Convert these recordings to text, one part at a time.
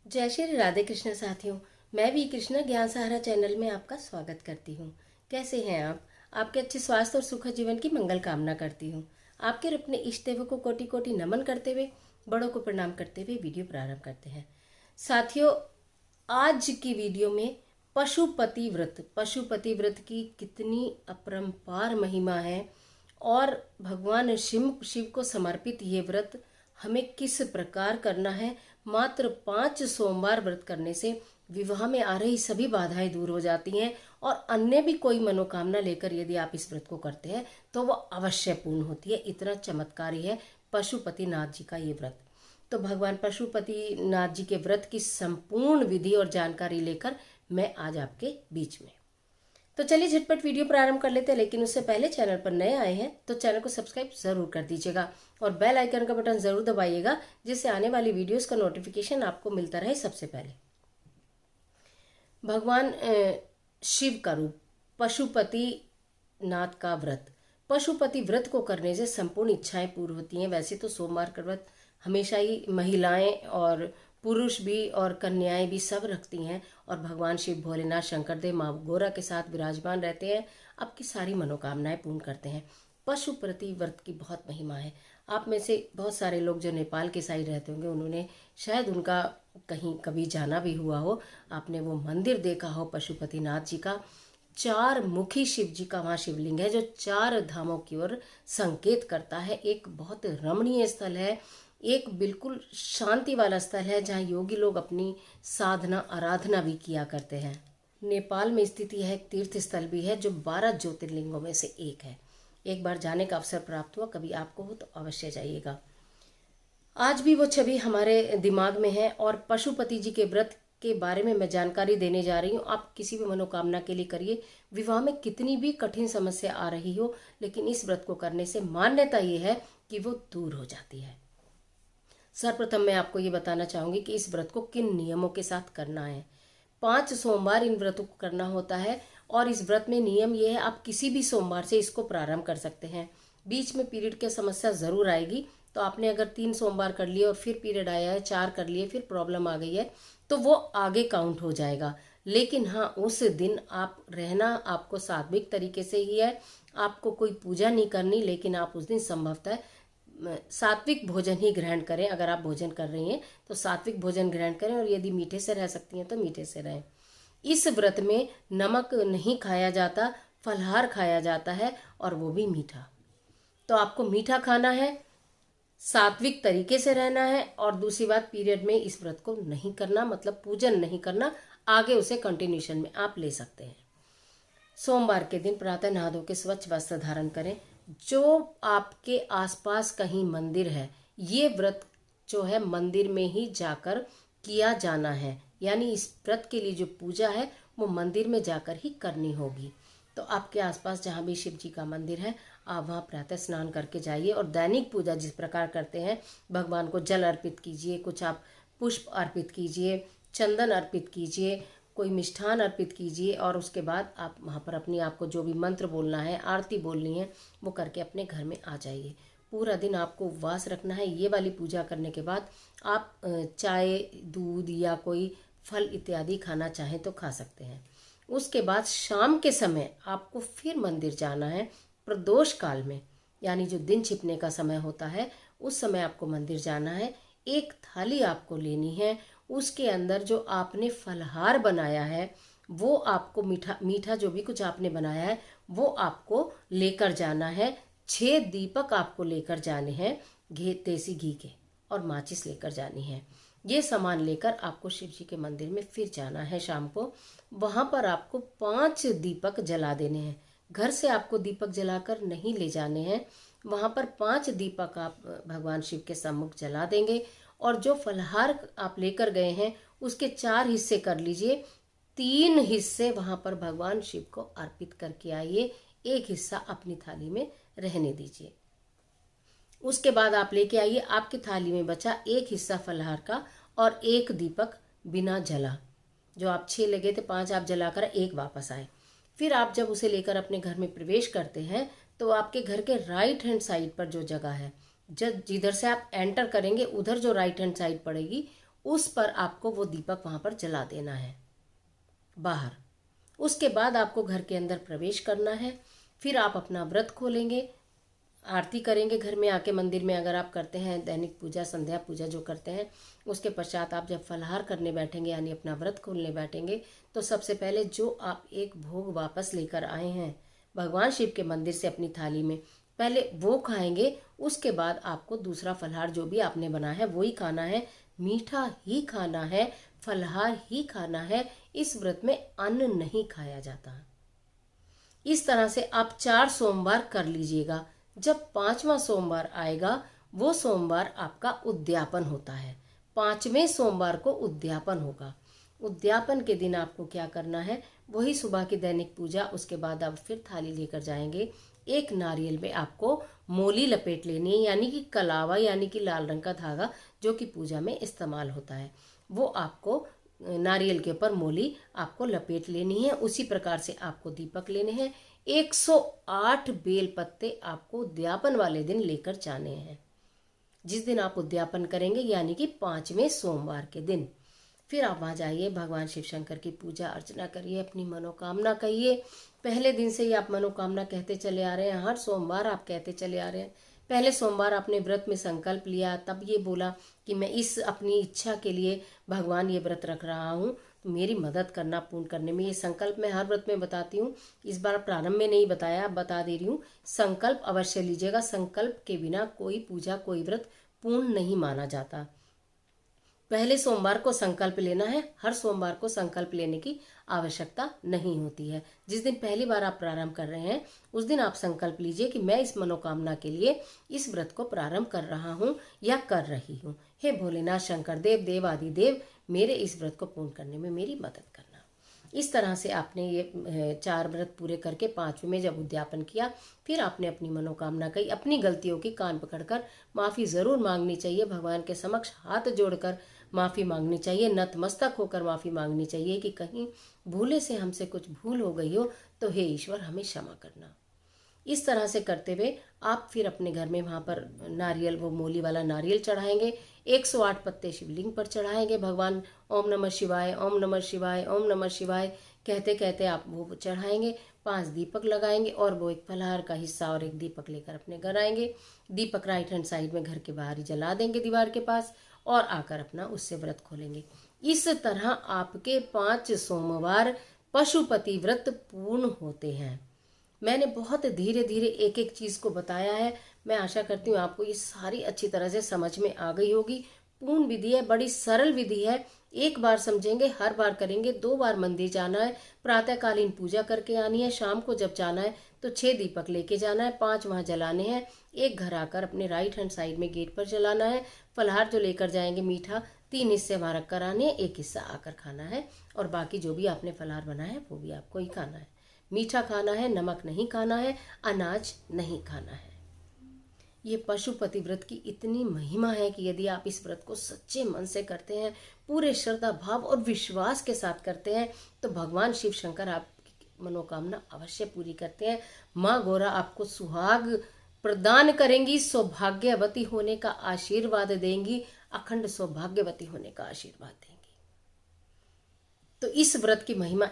जय श्री राधे कृष्ण साथियों। मैं भी कृष्णा ज्ञान सहारा चैनल में आपका स्वागत करती हूँ। कैसे हैं आप? आपके अच्छे स्वास्थ्य और सुखद जीवन की मंगल कामना करती हूँ। आपके और अपने इष्ट देवों को कोटि कोटि नमन करते हुए, बड़ों को प्रणाम करते हुए वीडियो प्रारंभ करते हैं। साथियों, आज की वीडियो में पशुपति व्रत की कितनी अपरंपार महिमा है और भगवान शिव को समर्पित ये व्रत हमें किस प्रकार करना है। मात्र 5 सोमवार व्रत करने से विवाह में आ रही सभी बाधाएं दूर हो जाती हैं और अन्य भी कोई मनोकामना लेकर यदि आप इस व्रत को करते हैं तो वो अवश्य पूर्ण होती है। इतना चमत्कारी है पशुपति नाथ जी का ये व्रत। तो भगवान पशुपति नाथ जी के व्रत की संपूर्ण विधि और जानकारी लेकर मैं आज आपके बीच में। तो चलिए झटपट वीडियो प्रारंभ कर लेते हैं, लेकिन उससे पहले चैनल पर नए आए हैं तो चैनल को सब्सक्राइब जरूर कर दीजिएगा और बेल आइकन का बटन जरूर दबाइएगा, जिससे आने वाली वीडियोस का नोटिफिकेशन आपको मिलता रहे सबसे पहले। भगवान शिव का रूप पशुपति नाथ का व्रत। पशुपति व्रत को करने से संपूर्ण इच्छाएं पूर्ण होती हैं। वैसे तो सोमवार का व्रत हमेशा ही महिलाएं और पुरुष भी और कन्याएं भी सब रखती हैं और भगवान शिव भोलेनाथ शंकरदेव माँ गौरा के साथ विराजमान रहते हैं, आपकी सारी मनोकामनाएं पूर्ण करते हैं। पशुपति व्रत की बहुत महिमा है। आप में से बहुत सारे लोग जो नेपाल के साइड रहते होंगे, उन्होंने शायद उनका कहीं कभी जाना भी हुआ हो, आपने वो मंदिर देखा हो पशुपतिनाथ जी का। 4 मुखी शिव जी का वहाँ शिवलिंग है जो 4 धामों की ओर संकेत करता है। एक बहुत रमणीय स्थल है, एक बिल्कुल शांति वाला स्थल है जहाँ योगी लोग अपनी साधना आराधना भी किया करते हैं। नेपाल में स्थित यह एक तीर्थ स्थल भी है जो 12 ज्योतिर्लिंगों में से एक है। एक बार जाने का अवसर प्राप्त हुआ, कभी आपको हो तो अवश्य जाइएगा। आज भी वो छवि हमारे दिमाग में है और पशुपति जी के व्रत के बारे में मैं जानकारी देने जा रही हूँ। आप किसी भी मनोकामना के लिए करिए। विवाह में कितनी भी कठिन समस्या आ रही हो, लेकिन इस व्रत को करने से मान्यता ये है कि वो दूर हो जाती है। सर्वप्रथम मैं आपको ये बताना चाहूंगी कि इस व्रत को किन नियमों के साथ करना है। 5 सोमवार इन व्रतों को करना होता है और इस व्रत में नियम ये है, आप किसी भी सोमवार से इसको प्रारंभ कर सकते हैं। बीच में पीरियड की समस्या जरूर आएगी, तो आपने अगर 3 सोमवार कर लिए और फिर पीरियड आया है, 4 कर लिए फिर प्रॉब्लम आ गई है, तो वो आगे काउंट हो जाएगा। लेकिन हाँ, उस दिन आप रहना आपको सात्विक तरीके से ही है। आपको कोई पूजा नहीं करनी, लेकिन आप उस दिन संभवतः सात्विक भोजन ही ग्रहण करें। अगर आप भोजन कर रही हैं तो सात्विक भोजन ग्रहण करें और यदि मीठे से रह सकती हैं तो मीठे से रहें। इस व्रत में नमक नहीं खाया जाता, फलाहार खाया जाता है और वो भी मीठा। तो आपको मीठा खाना है, सात्विक तरीके से रहना है और दूसरी बात, पीरियड में इस व्रत को नहीं करना, मतलब पूजन नहीं करना। आगे उसे कंटिन्यूशन में आप ले सकते हैं। सोमवार के दिन प्रातः नहा धो के स्वच्छ वस्त्र धारण करें। जो आपके आसपास कहीं मंदिर है, ये व्रत जो है मंदिर में ही जाकर किया जाना है, यानी इस व्रत के लिए जो पूजा है वो मंदिर में जाकर ही करनी होगी। तो आपके आसपास जहाँ भी शिव जी का मंदिर है, आप वहाँ प्रातः स्नान करके जाइए और दैनिक पूजा जिस प्रकार करते हैं, भगवान को जल अर्पित कीजिए, कुछ आप पुष्प अर्पित कीजिए, चंदन अर्पित कीजिए, कोई मिष्ठान अर्पित कीजिए और उसके बाद आप वहाँ पर अपनी आपको जो भी मंत्र बोलना है, आरती बोलनी है, वो करके अपने घर में आ जाइए। पूरा दिन आपको उपवास रखना है। ये वाली पूजा करने के बाद आप चाय, दूध या कोई फल इत्यादि खाना चाहें तो खा सकते हैं। उसके बाद शाम के समय आपको फिर मंदिर जाना है। प्रदोष काल में, यानी जो दिन छिपने का समय होता है, उस समय आपको मंदिर जाना है। एक थाली आपको लेनी है, उसके अंदर जो आपने फलहार बनाया है वो आपको मीठा जो भी कुछ आपने बनाया है वो आपको लेकर जाना है। 6 दीपक आपको लेकर जाने हैं, देसी घी के, और माचिस लेकर जानी है। ये सामान लेकर आपको शिव जी के मंदिर में फिर जाना है शाम को। वहाँ पर आपको 5 दीपक जला देने हैं। घर से आपको दीपक जलाकर नहीं ले जाने हैं। वहाँ पर 5 दीपक आप भगवान शिव के सम्मुख जला देंगे और जो फलहार आप लेकर गए हैं उसके 4 हिस्से कर लीजिए। 3 हिस्से वहाँ पर भगवान शिव को अर्पित करके आइए, एक हिस्सा अपनी थाली में रहने दीजिए। उसके बाद आप लेके आइए आपकी थाली में बचा एक हिस्सा फलहार का और एक दीपक बिना जला। जो आप 6 लगे थे, 5 आप जलाकर एक वापस आए। फिर आप जब उसे लेकर अपने घर में प्रवेश करते हैं तो आपके घर के राइट हैंड साइड पर जो जगह है, जब जिधर से आप एंटर करेंगे उधर जो राइट हैंड साइड पड़ेगी, उस पर आपको वो दीपक वहाँ पर जला देना है बाहर। उसके बाद आपको घर के अंदर प्रवेश करना है। फिर आप अपना व्रत खोलेंगे, आरती करेंगे घर में आके, मंदिर में अगर आप करते हैं दैनिक पूजा, संध्या पूजा जो करते हैं, उसके पश्चात आप जब फलाहार करने बैठेंगे यानी अपना व्रत खोलने बैठेंगे, तो सबसे पहले जो आप एक भोग वापस लेकर आए हैं भगवान शिव के मंदिर से अपनी थाली में, पहले वो खाएंगे। उसके बाद आपको दूसरा फलाहार जो भी आपने बनाया है वही खाना है, मीठा ही खाना है, फलाहार ही खाना है। इस व्रत में अन्न नहीं खाया जाता। इस तरह से आप 4 सोमवार कर लीजिएगा। जब 5वां सोमवार आएगा, वो सोमवार आपका उद्यापन होता है। 5वें सोमवार को उद्यापन होगा। उद्यापन के दिन आपको क्या करना है, वही सुबह की दैनिक पूजा, उसके बाद आप फिर थाली लेकर जाएंगे। एक नारियल में आपको मोली लपेट लेनी है, यानी कि कलावा, यानी कि लाल रंग का धागा जो कि पूजा में इस्तेमाल होता है, वो आपको नारियल के ऊपर मोली आपको लपेट लेनी है। उसी प्रकार से आपको दीपक लेने हैं। 108 बेल पत्ते आपको उद्यापन वाले दिन लेकर जाने हैं, जिस दिन आप उद्यापन करेंगे, यानी कि 5वें सोमवार के दिन। फिर आप वहाँ जाइए, भगवान शिव शंकर की पूजा अर्चना करिए, अपनी मनोकामना कहिए। पहले दिन से ही आप मनोकामना कहते चले आ रहे हैं, हर सोमवार आप कहते चले आ रहे हैं। पहले सोमवार आपने व्रत में संकल्प लिया, तब ये बोला कि मैं इस अपनी इच्छा के लिए भगवान ये व्रत रख रहा हूँ, तो मेरी मदद करना पूर्ण करने में। ये संकल्प मैं हर व्रत में बताती हूँ, इस बार प्रारंभ में नहीं बताया, अब बता दे रही हूँ। संकल्प अवश्य लीजिएगा। संकल्प के बिना कोई पूजा, कोई व्रत पूर्ण नहीं माना जाता। पहले सोमवार को संकल्प लेना है, हर सोमवार को संकल्प लेने की आवश्यकता नहीं होती है। जिस दिन पहली बार आप प्रारंभ कर रहे हैं, उस दिन आप संकल्प लीजिए कि मैं इस मनोकामना के लिए इस व्रत को प्रारंभ कर रहा हूँ या कर रही हूँ। हे भोलेनाथ, शंकर देव, देव आदि देव, मेरे इस व्रत को पूर्ण करने में मेरी मदद करना। इस तरह से आपने ये 4 व्रत पूरे करके 5वें में जब उद्यापन किया, फिर आपने अपनी मनोकामना कही। अपनी गलतियों की कान पकड़कर माफ़ी ज़रूर मांगनी चाहिए, भगवान के समक्ष हाथ जोड़कर माफ़ी मांगनी चाहिए, नतमस्तक होकर माफ़ी मांगनी चाहिए कि कहीं भूले से हमसे कुछ भूल हो गई हो तो हे ईश्वर हमें क्षमा करना। इस तरह से करते हुए आप फिर अपने घर में वहाँ पर नारियल, वो मोली वाला नारियल चढ़ाएंगे। 108 पत्ते शिवलिंग पर चढ़ाएंगे। भगवान ओम नमः शिवाय, ओम नमः शिवाय, ओम नमः शिवाय कहते कहते आप वो चढ़ाएंगे। 5 दीपक लगाएंगे और वो एक फलाहार का हिस्सा और एक दीपक लेकर अपने घर आएंगे। दीपक राइट हैंड साइड में घर के बाहर ही जला देंगे, दीवार के पास, और आकर अपना उससे व्रत खोलेंगे। इस तरह आपके 5 सोमवार पशुपति व्रत पूर्ण होते हैं। मैंने बहुत धीरे धीरे एक एक चीज़ को बताया है। मैं आशा करती हूँ आपको ये सारी अच्छी तरह से समझ में आ गई होगी। पूर्ण विधि है, बड़ी सरल विधि है। एक बार समझेंगे, हर बार करेंगे। 2 बार मंदिर जाना है, प्रातःकालीन पूजा करके आनी है। शाम को जब जाना है तो 6 दीपक लेके जाना है, 5 वहाँ जलाने हैं। एक घर आकर अपने राइट हैंड साइड में गेट पर जलाना है। फलाहार जो लेकर जाएंगे मीठा, 3 हिस्से वहाँ रख कर आने हैं, 1 हिस्सा आकर खाना है। और बाकी जो भी आपने फलाहार बनाया है वो भी आपको ही खाना है। मीठा खाना है, नमक नहीं खाना है, अनाज नहीं खाना है। ये पशुपति व्रत की इतनी महिमा है कि यदि आप इस व्रत को सच्चे मन से करते हैं, पूरे श्रद्धा भाव और विश्वास के साथ करते हैं, तो भगवान शिव शंकर आपकी मनोकामना अवश्य पूरी करते हैं। माँ गौरा आपको सुहाग प्रदान करेंगी, सौभाग्यवती होने का आशीर्वाद देंगी, अखंड सौभाग्यवती होने का आशीर्वाद देंगी। तो इस व्रत की महिमा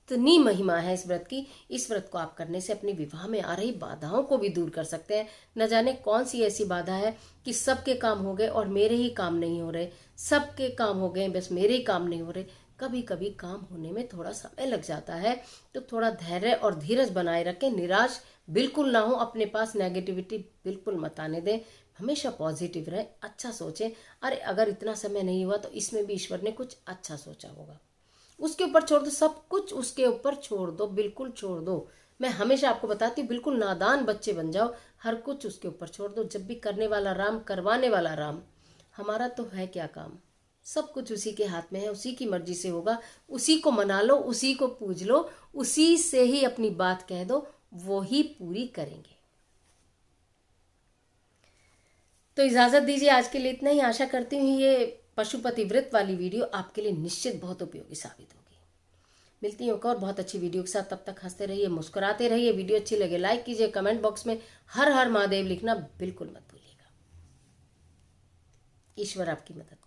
इतनी महिमा है इस व्रत की। इस व्रत को आप करने से अपने विवाह में आ रही बाधाओं को भी दूर कर सकते हैं। न जाने कौन सी ऐसी बाधा है कि सबके काम हो गए और मेरे ही काम नहीं हो रहे, सबके काम हो गए बस मेरे ही काम नहीं हो रहे। कभी कभी काम होने में थोड़ा समय लग जाता है, तो थोड़ा धैर्य और धीरज बनाए रखें। निराश बिल्कुल ना हो, अपने पास नेगेटिविटी बिल्कुल मत आने दें। हमेशा पॉजिटिव रहें, अच्छा सोचें। अरे अगर इतना समय नहीं हुआ तो इसमें भी ईश्वर ने कुछ अच्छा सोचा होगा। उसके ऊपर छोड़ दो, सब कुछ उसके ऊपर छोड़ दो, बिल्कुल छोड़ दो। मैं हमेशा आपको बताती हूँ, बिल्कुल नादान बच्चे बन जाओ, हर कुछ उसके ऊपर छोड़ दो। जब भी करने वाला राम, करवाने वाला राम। हमारा तो है क्या काम, सब कुछ उसी के हाथ में है, उसी की मर्जी से होगा। उसी को मना लो, उसी को पूज लो, उसी से ही अपनी बात कह दो, वो ही पूरी करेंगे। तो इजाजत दीजिए, आज के लिए इतना ही। आशा करती हूँ ये पशुपति व्रत वाली वीडियो आपके लिए निश्चित बहुत उपयोगी साबित होगी। मिलती हूँ एक और बहुत अच्छी वीडियो के साथ। तब तक हंसते रहिए, मुस्कुराते रहिए। वीडियो अच्छी लगे लाइक कीजिए, कमेंट बॉक्स में हर हर महादेव लिखना बिल्कुल मत भूलिएगा। ईश्वर आपकी मदद